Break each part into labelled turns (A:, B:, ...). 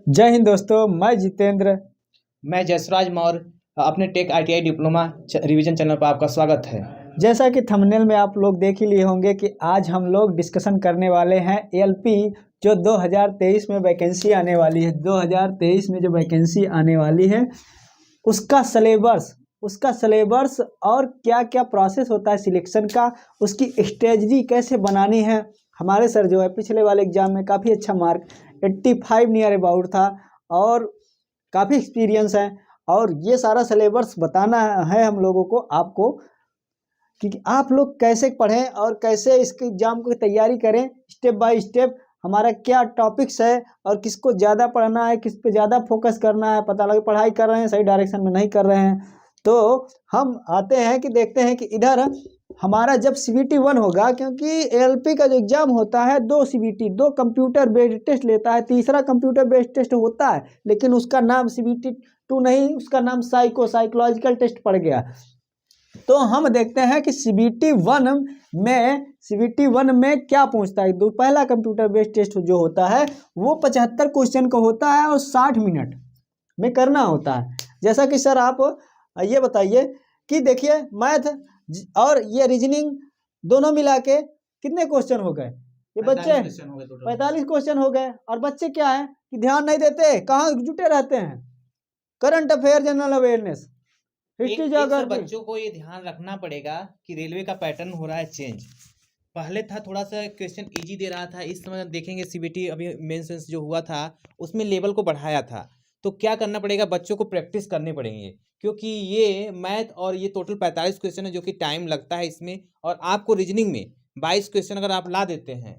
A: जय हिंद दोस्तों, मैं जितेंद्र।
B: मैं जसराज मौर्य। अपने tech ITI diploma revision channel पर आपका स्वागत है।
A: जैसा कि थंबनेल में आप लोग देख ही लिए होंगे कि आज हम लोग डिस्कशन करने वाले हैं ALP जो 2023 में वैकेंसी आने वाली है। 2023 में जो वैकेंसी आने वाली है उसका सिलेबस और क्या क्या प्रोसेस होता है सिलेक्शन का, उसकी स्ट्रेटजी कैसे बनानी है। हमारे सर जो है पिछले वाले एग्जाम में काफ़ी अच्छा मार्क 85 नियर अबाउट था और काफ़ी एक्सपीरियंस है। और ये सारा सिलेबस बताना है हम लोगों को आपको कि आप लोग कैसे पढ़ें और कैसे इसके एग्ज़ाम की तैयारी करें। स्टेप बाय स्टेप हमारा क्या टॉपिक्स है और किसको ज़्यादा पढ़ना है, किस पे ज़्यादा फोकस करना है। पता लगे पढ़ाई कर रहे हैं, सही डायरेक्शन में नहीं कर रहे हैं। तो हम आते हैं कि देखते हैं कि इधर हमारा जब CBT 1 होगा, क्योंकि ALP का जो एग्ज़ाम होता है 2 CBT 2 कंप्यूटर बेस्ड टेस्ट लेता है, तीसरा कंप्यूटर बेस्ड टेस्ट होता है, लेकिन उसका नाम CBT 2 नहीं, उसका नाम साइकोलॉजिकल टेस्ट पड़ गया। तो हम देखते हैं कि CBT 1 में क्या पूछता है। पहला कंप्यूटर बेस्ड टेस्ट जो होता है वो 75 क्वेश्चन का होता है और 60 मिनट में करना होता है। जैसा कि सर आप ये बताइए कि देखिए मैथ और ये रीजनिंग दोनों मिला के कितने क्वेश्चन हो गए। ये बच्चे 45 क्वेश्चन हो गए। और बच्चे क्या है कि ध्यान नहीं देते, कहाँ जुटे रहते हैं। Current affair, general awareness, history,
B: sir
A: geography.
B: बच्चों को ये ध्यान रखना पड़ेगा कि रेलवे का पैटर्न हो रहा है चेंज। पहले था थोड़ा सा क्वेश्चन इजी दे रहा था, इस समय देखेंगे CBT अभी मेंस जो हुआ था उसमें लेवल को बढ़ाया था। तो क्या करना पड़ेगा, बच्चों को प्रैक्टिस करने पड़ेंगे, क्योंकि ये मैथ और ये टोटल 45 क्वेश्चन है जो कि टाइम लगता है इसमें। और आपको रीजनिंग में 22 क्वेश्चन अगर आप ला देते हैं,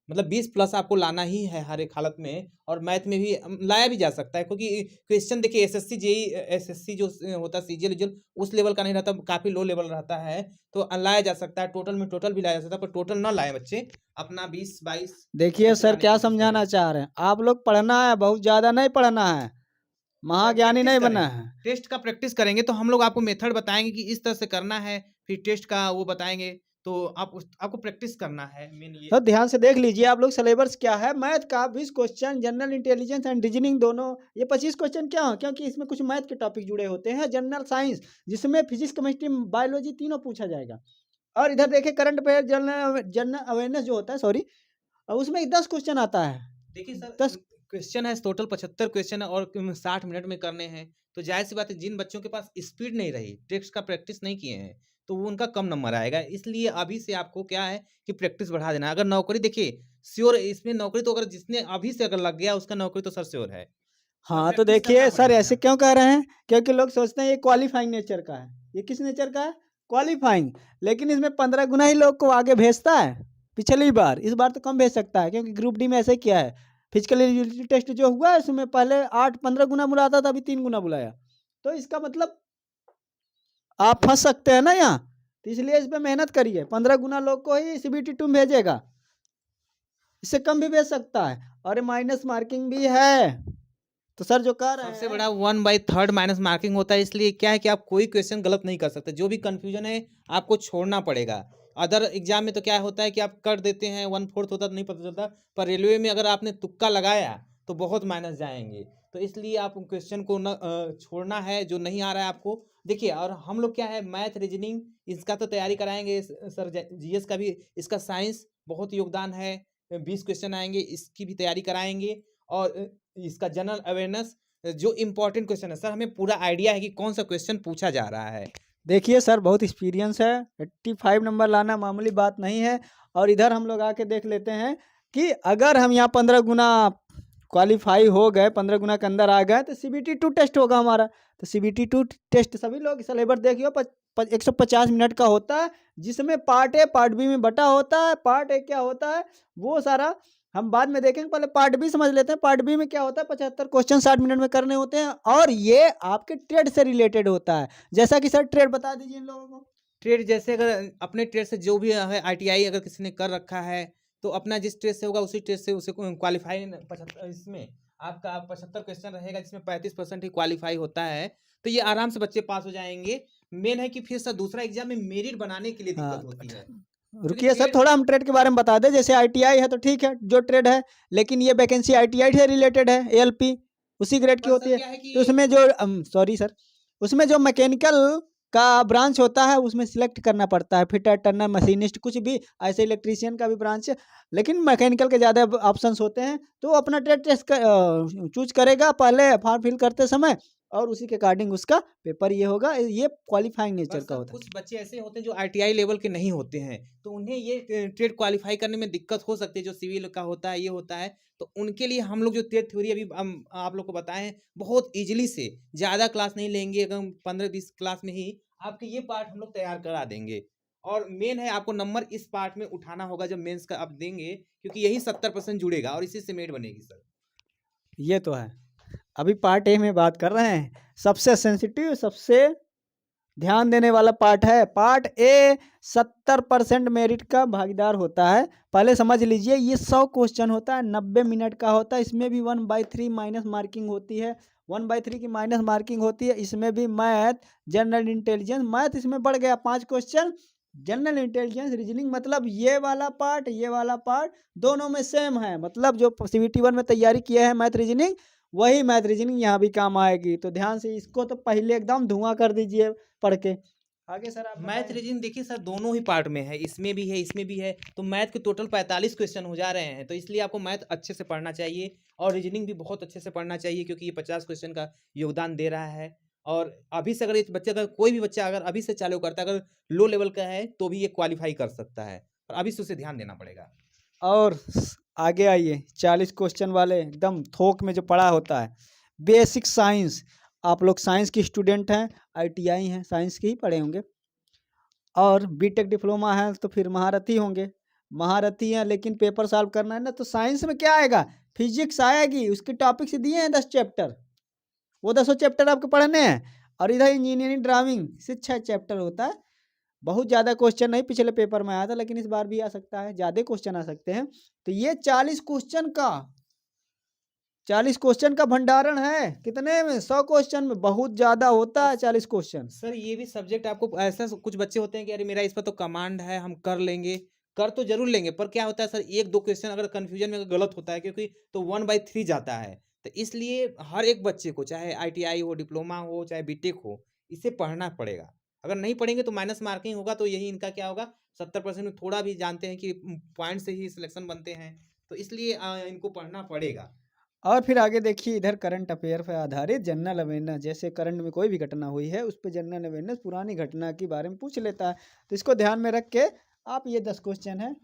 B: मतलब 20 प्लस आपको लाना ही है हर एक हालत में। और मैथ में भी लाया भी जा सकता है, क्योंकि क्वेश्चन देखिए SSC JEE SSC जो होता है CGL उस लेवल का नहीं रहता, काफ़ी लो लेवल रहता है। तो लाया जा सकता है, टोटल भी लाया जा सकता है, पर टोटल ना लाए बच्चे, अपना 20-22
A: देखिए सर क्या समझाना चाह रहे हैं, आप लोग पढ़ना है, बहुत ज़्यादा नहीं पढ़ना है, महाज्ञानी नहीं बनना है।
B: टेस्ट का प्रैक्टिस करेंगे तो हम लोग आपको मेथड बताएंगे कि इस तरह से करना है, फिर टेस्ट का वो बताएंगे। तो आपको प्रैक्टिस करना है मेन ये।
A: तो ध्यान से देख लीजिए आप लोग सिलेबस क्या है। मैथ का 20 question, general intelligence and reasoning दोनों ये 25 क्वेश्चन क्या हो, क्योंकि इसमें कुछ मैथ के टॉपिक जुड़े होते हैं। जनरल साइंस जिसमें फिजिक्स, केमिस्ट्री, बायोलॉजी तीनों पूछा जाएगा। और इधर देखिए करंट अफेयर, जनरल अवेयरनेस जो होता है, सॉरी, उसमें 10 क्वेश्चन आता है।
B: देखिए सर,
A: 10
B: क्वेश्चन है टोटल 75 क्वेश्चन है और 60 मिनट में करने हैं। तो जाहिर सी बात है, जिन बच्चों के पास स्पीड नहीं रही, टेक्स्ट का प्रैक्टिस नहीं किए हैं, तो वो उनका कम नंबर आएगा। इसलिए अभी से आपको क्या है कि प्रैक्टिस बढ़ा देना। अगर नौकरी देखिए श्योर, इसमें नौकरी तो अगर जिसने अभी से अगर लग गया उसका नौकरी तो सर श्योर है।
A: हाँ, तो देखिए सर ऐसे क्यों कह रहे हैं, क्योंकि लोग सोचते हैं ये क्वालिफाइंग नेचर का है। ये किस नेचर का है? क्वालिफाइंग। लेकिन इसमें 15 गुना ही लोग को आगे भेजता है पिछली बार, इस बार तो कम भेज सकता है, क्योंकि ग्रुप डी में ऐसे किया है। फिजिकल एलिजिबिलिटी टेस्ट जो हुआ है उसमें पहले 8-15 गुना बुलाता था, अभी 3 गुना बुलाया। तो इसका मतलब आप फंस सकते हैं ना यहाँ। तो इसलिए इस पर मेहनत करिए। 15 गुना लोग को ही CBT 2 भेजेगा, इससे कम भी भेज सकता है। और माइनस मार्किंग भी है। तो सर जो कह रहे हैं
B: सबसे बड़ा 1/3 माइनस मार्किंग होता है। इसलिए क्या है कि आप कोई क्वेश्चन गलत नहीं कर सकते, जो भी कंफ्यूजन है आपको छोड़ना पड़ेगा। अदर एग्जाम में तो क्या होता है कि आप कर देते हैं, 1/4 होता तो नहीं पता चलता, पर रेलवे में अगर आपने तुक्का लगाया तो बहुत माइनस जाएंगे। तो इसलिए आप क्वेश्चन को न छोड़ना है जो नहीं आ रहा है आपको। देखिए, और हम लोग क्या है, मैथ रीजनिंग इसका तो तैयारी कराएंगे सर, GS का भी, इसका साइंस बहुत योगदान है, 20 क्वेश्चन आएंगे, इसकी भी तैयारी कराएंगे। और इसका जनरल अवेयरनेस जो इम्पोर्टेंट क्वेश्चन है सर, हमें पूरा आइडिया है कि कौन सा क्वेश्चन पूछा जा रहा है।
A: देखिए सर बहुत एक्सपीरियंस है, 85 नंबर लाना मामूली बात नहीं है। और इधर हम लोग आके देख लेते हैं कि अगर हम यहाँ 15 गुना क्वालिफाई हो गए, 15 गुना के अंदर आ गए, तो CBT 2 टेस्ट होगा हमारा। तो CBT 2 टेस्ट सभी लोग सिलेबस देखिए 150 मिनट का होता है, जिसमें पार्ट ए पार्ट बी में बटा होता है। पार्ट ए क्या होता है वो सारा हम बाद में देखेंगे, पहले पार्ट बी समझ लेते हैं। पार्ट बी में क्या होता है, 75 क्वेश्चन 60 मिनट में करने होते हैं, और ये आपके ट्रेड से रिलेटेड होता है। जैसा कि सर ट्रेड बता दीजिए इन लोगों को।
B: ट्रेड जैसे अगर अपने ट्रेड से जो भी है ITI अगर किसी ने कर रखा है, तो अपना जिस ट्रेड से होगा उसी ट्रेड से उसे क्वालिफाई 75, इसमें आपका 75 क्वेश्चन रहेगा जिसमें 35% ही क्वालिफाई होता है। तो ये आराम से बच्चे पास हो जाएंगे। मेन है कि फिर सर दूसरा एग्जाम में मेरिट बनाने के लिए दिक्कत होती है।
A: रुकिए सर,
B: ट्रेड
A: थोड़ा हम ट्रेड के बारे में बता दें। जैसे आईटीआई है तो ठीक है, जो ट्रेड है, लेकिन ये वैकेंसी आईटीआई से रिलेटेड है, एएलपी उसी ग्रेड की
B: पर
A: होती
B: सर
A: है।
B: क्या है
A: तो
B: कि
A: उसमें जो सॉरी सर, उसमें जो मैकेनिकल का ब्रांच होता है उसमें सिलेक्ट करना पड़ता है, फिटर, टर्नर, मशीनिस्ट, कुछ भी ऐसे इलेक्ट्रीशियन का भी ब्रांच है, लेकिन मैकेनिकल के ज़्यादा ऑप्शंस होते हैं। तो वो अपना ट्रेड टेस्ट चूज करेगा पहले फॉर्म फिल करते समय, और उसी के अकॉर्डिंग उसका पेपर ये होगा। ये क्वालिफाइंग
B: पर
A: नेचर का
B: सर
A: होता है।
B: कुछ बच्चे ऐसे होते हैं जो आईटीआई लेवल के नहीं होते हैं, तो उन्हें ये ट्रेड क्वालिफाई करने में दिक्कत हो सकती है। जो सिविल का होता है, ये होता है, तो उनके लिए हम लोग जो ट्रेड थ्योरी अभी हम आप लोग को बताए हैं, बहुत इजीली से, ज़्यादा क्लास नहीं लेंगे, अगर 15-20 क्लास में ही आपके ये पार्ट हम लोग तैयार करा देंगे। और मेन है आपको नंबर इस पार्ट में उठाना होगा जब मेंस का आप देंगे, क्योंकि यही 70% जुड़ेगा और इसी से मेट बनेगी सर।
A: ये तो है। अभी पार्ट ए में बात कर रहे हैं, सबसे सेंसिटिव, सबसे ध्यान देने वाला पार्ट है पार्ट ए। 70% मेरिट का भागीदार होता है। पहले समझ लीजिए, ये 100 क्वेश्चन होता है, 90 मिनट का होता है। इसमें भी 1/3 माइनस मार्किंग होती है, 1/3 की माइनस मार्किंग होती है। इसमें भी मैथ, जनरल इंटेलिजेंस, मैथ इसमें बढ़ गया 5 क्वेश्चन, जनरल इंटेलिजेंस, रीजनिंग, मतलब ये वाला पार्ट, ये वाला पार्ट दोनों में सेम है। मतलब जो CBT 1 में तैयारी किया है मैथ रीजनिंग, वही मैथ रीजनिंग यहाँ भी काम आएगी। तो ध्यान से इसको तो पहले एकदम धुआं कर दीजिए पढ़ के। आगे सर आप
B: मैथ
A: बताएं।
B: रीजनिंग देखिए सर, दोनों ही पार्ट में है, इसमें भी है, इसमें भी है। तो मैथ के टोटल 45 क्वेश्चन हो जा रहे हैं, तो इसलिए आपको मैथ अच्छे से पढ़ना चाहिए और रीजनिंग भी बहुत अच्छे से पढ़ना चाहिए, क्योंकि ये 50 क्वेश्चन का योगदान दे रहा है। और अभी से अगर एक बच्चे, अगर कोई भी बच्चा अगर अभी से चालू करता है, अगर लो लेवल का है, तो भी ये क्वालिफाई कर सकता है, और अभी से उसे ध्यान देना पड़ेगा।
A: और आगे आइए, 40 क्वेश्चन वाले एकदम थोक में जो पढ़ा होता है, बेसिक साइंस। आप लोग साइंस की स्टूडेंट हैं, ITI हैं, साइंस के ही पढ़े होंगे, और बीटेक डिप्लोमा है तो फिर महारथी होंगे। महारथी हैं, लेकिन पेपर सॉल्व करना है ना, तो साइंस में क्या आएगा, फिजिक्स आएगी, उसके टॉपिक्स दिए हैं 10 चैप्टर, वो 10 चैप्टर आपको पढ़ने हैं। और इधर इंजीनियरिंग ड्राइंग से 6 चैप्टर होता है। बहुत ज़्यादा क्वेश्चन नहीं पिछले पेपर में आया था, लेकिन इस बार भी आ सकता है, ज़्यादा क्वेश्चन आ सकते हैं। तो ये 40 क्वेश्चन का भंडारण है। कितने में, 100 क्वेश्चन में, बहुत ज़्यादा होता है 40 क्वेश्चन।
B: सर ये भी सब्जेक्ट आपको ऐसा, कुछ बच्चे होते हैं कि अरे मेरा इस पर तो कमांड है, हम कर लेंगे, कर तो जरूर लेंगे, पर क्या होता है सर, 1-2 क्वेश्चन अगर कंफ्यूजन में अगर गलत होता है, क्योंकि तो 1/3 जाता है। तो इसलिए हर एक बच्चे को, चाहे ITI हो, डिप्लोमा हो, चाहे बीटेक हो, इसे पढ़ना पड़ेगा। अगर नहीं पढ़ेंगे तो माइनस मार्किंग होगा, तो यही इनका क्या होगा, 70% में थोड़ा भी जानते हैं कि पॉइंट से ही सिलेक्शन बनते हैं, तो इसलिए इनको पढ़ना पड़ेगा।
A: और फिर आगे देखिए, इधर करंट अफेयर पर आधारित जनरल अवेयरनेस, जैसे करंट में कोई भी घटना हुई है उस पर जनरल अवेयरनेस पुरानी घटना के बारे में पूछ लेता है। तो इसको ध्यान में रख के आप, ये 10 क्वेश्चन है,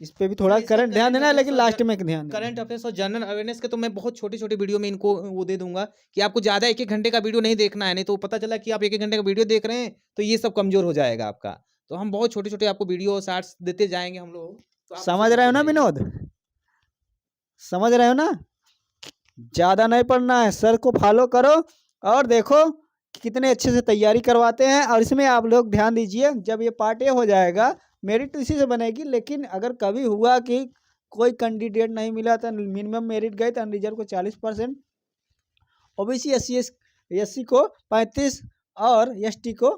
A: इस पे भी थोड़ा
B: सर इसमें
A: करंट ध्यान देना है,
B: अफेयर्स
A: लेकिन
B: और
A: लास्ट में ध्यान देना
B: करंट
A: है।
B: अफेयर्स और जनरल अवेयरनेस के तो मैं बहुत छोटे-छोटे वीडियो में इनको वो दे दूँगा, कि आपको ज़्यादा 1-1 घंटे का वीडियो नहीं देखना है, नहीं तो पता चला कि आप 1-1 घंटे का वीडियो देख रहे हैं, तो ये सब कमज़ोर हो जाएगा आपका। तो हम बहुत छोटे-छोटे आपको वीडियो शॉर्ट्स देते जाएँगे हम लोग, तो आप उसे
A: समझ रहे हो
B: देखते
A: ना
B: जाइए।
A: विनोद, समझ रहे हो ना? ज़्यादा नहीं पढ़ना है, सर को फॉलो करो और देखो कि कितने अच्छे से तैयारी करवाते हैं। और इसमें आप लोग ध्यान दीजिए, जब ये पार्ट ए हो जाएगा, मेरिट तो इसी से बनेगी। लेकिन अगर कभी हुआ कि कोई कैंडिडेट नहीं मिला, तो मिनिमम मेरिट गए, तो अनरिजर्व को 40%, OBC SC को 35, और ST को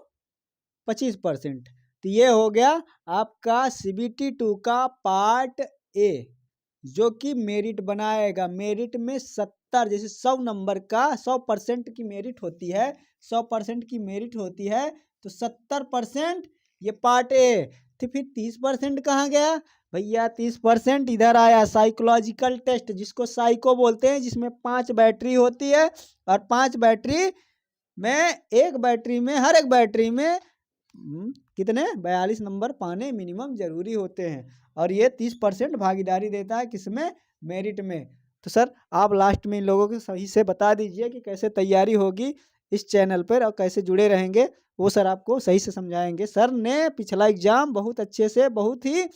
A: 25%। तो ये हो गया आपका CBT 2 का पार्ट ए, जो कि मेरिट बनाएगा। मेरिट में 70, जैसे 100 नंबर का 100% की मेरिट होती है, 100% की मेरिट होती है, तो 70% ये पार्ट ए। तो फिर 30% कहाँ गया भैया? 30% इधर आया साइकोलॉजिकल टेस्ट, जिसको साइको बोलते हैं, जिसमें 5 बैटरी होती है, और 5 बैटरी में, एक बैटरी में, हर एक बैटरी में कितने 42 नंबर पाने मिनिमम जरूरी होते हैं। और ये 30% भागीदारी देता है किसमें? मेरिट में। तो सर आप लास्ट में इन लोगों को सही से बता दीजिए कि कैसे तैयारी होगी इस चैनल पर, और कैसे जुड़े रहेंगे, वो सर आपको सही से समझाएंगे। सर ने पिछला एग्जाम बहुत अच्छे से, बहुत ही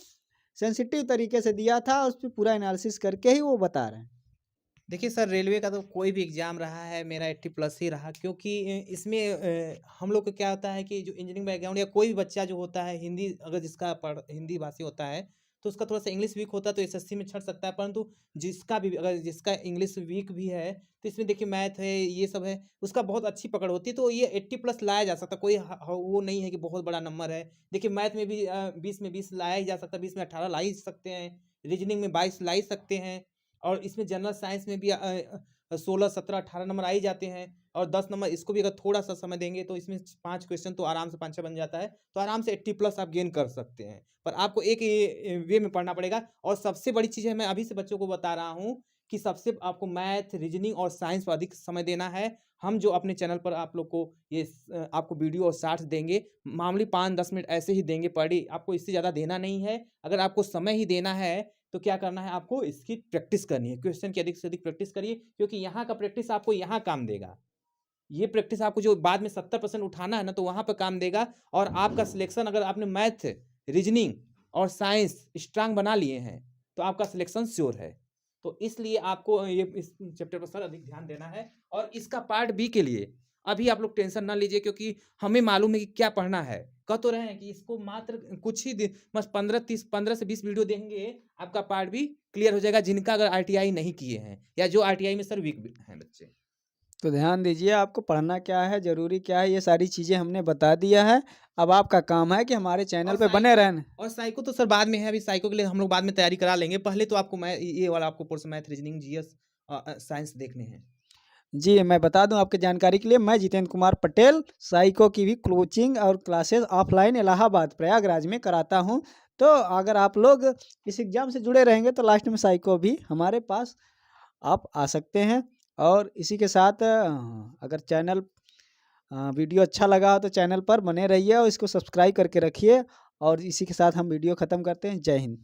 A: सेंसिटिव तरीके से दिया था, उस पर पूरा एनालिसिस करके ही वो बता रहे हैं।
B: देखिए सर, रेलवे का तो कोई भी एग्ज़ाम रहा है, मेरा 80+ ही रहा, क्योंकि इसमें हम लोग को क्या होता है कि जो इंजीनियरिंग बैकग्राउंड या कोई भी बच्चा जो होता है, हिंदी अगर जिसका पढ़ हिंदी भाषी होता है, तो उसका थोड़ा सा इंग्लिश वीक होता है तो एसएससी में छट सकता है, परंतु जिसका भी अगर जिसका इंग्लिश वीक भी है तो इसमें देखिए मैथ है ये सब है, उसका बहुत अच्छी पकड़ होती है, तो ये 80+ लाया जा सकता है। कोई वो नहीं है कि बहुत बड़ा नंबर है। देखिए मैथ में भी 20 में 20 लाया ही जा सकता है, 20 में 18 ला ही सकते हैं, रीजनिंग में 22 ला ही सकते हैं, और इसमें जनरल साइंस में भी 16 17 18 नंबर आ ही जाते हैं, और 10 नंबर इसको भी अगर थोड़ा सा समय देंगे तो इसमें 5 क्वेश्चन तो आराम से 5-6 बन जाता है, तो आराम से 80+ आप गेन कर सकते हैं। पर आपको एक वे में पढ़ना पड़ेगा, और सबसे बड़ी चीज़ है मैं अभी से बच्चों को बता रहा हूँ कि सबसे आपको मैथ, रीजनिंग और साइंस पर अधिक समय देना है। हम जो अपने चैनल पर आप लोग को ये आपको वीडियो और शॉर्ट्स देंगे, मामूली 5-10 मिनट ऐसे ही देंगे पर डे, आपको इससे ज़्यादा देना नहीं है। अगर आपको समय ही देना है तो क्या करना है, आपको इसकी प्रैक्टिस करनी है, क्वेश्चन की अधिक से अधिक प्रैक्टिस करिए, क्योंकि यहाँ का प्रैक्टिस आपको यहाँ काम देगा। ये प्रैक्टिस आपको जो बाद में 70% उठाना है ना, तो वहाँ पर काम देगा, और आपका सिलेक्शन अगर आपने मैथ, रीजनिंग और साइंस स्ट्रांग बना लिए हैं तो आपका सिलेक्शन श्योर है। तो इसलिए आपको ये इस चैप्टर पर सर अधिक ध्यान देना है। और इसका पार्ट बी के लिए अभी आप लोग टेंशन ना लीजिए, क्योंकि हमें मालूम है कि क्या पढ़ना है। कह तो रहे हैं कि इसको मात्र कुछ ही दिन, बस 15 से 20 वीडियो देंगे, आपका पार्ट भी क्लियर हो जाएगा, जिनका अगर आरटीआई नहीं किए हैं या जो आरटीआई में सर वीक हैं बच्चे।
A: तो ध्यान दीजिए, आपको पढ़ना क्या है, ज़रूरी क्या है, ये सारी चीज़ें हमने बता दिया है। अब आपका काम है कि हमारे चैनल पे बने रहना।
B: और साइको तो सर बाद में है, अभी साइको के लिए हम लोग बाद में तैयारी करा लेंगे, पहले तो आपको मैं ये वाला आपको portion math, reasoning, GS, science देखने हैं।
A: जी, मैं बता दूं आपकी जानकारी के लिए, मैं जितेंद्र कुमार पटेल साइको की भी कोचिंग और क्लासेस ऑफलाइन इलाहाबाद प्रयागराज में कराता हूं। तो अगर आप लोग इस एग्ज़ाम से जुड़े रहेंगे तो लास्ट में साइको भी हमारे पास आप आ सकते हैं। और इसी के साथ अगर वीडियो अच्छा लगा हो तो चैनल पर बने रहिए और इसको सब्सक्राइब करके रखिए। और इसी के साथ हम वीडियो ख़त्म करते हैं। जय हिंद।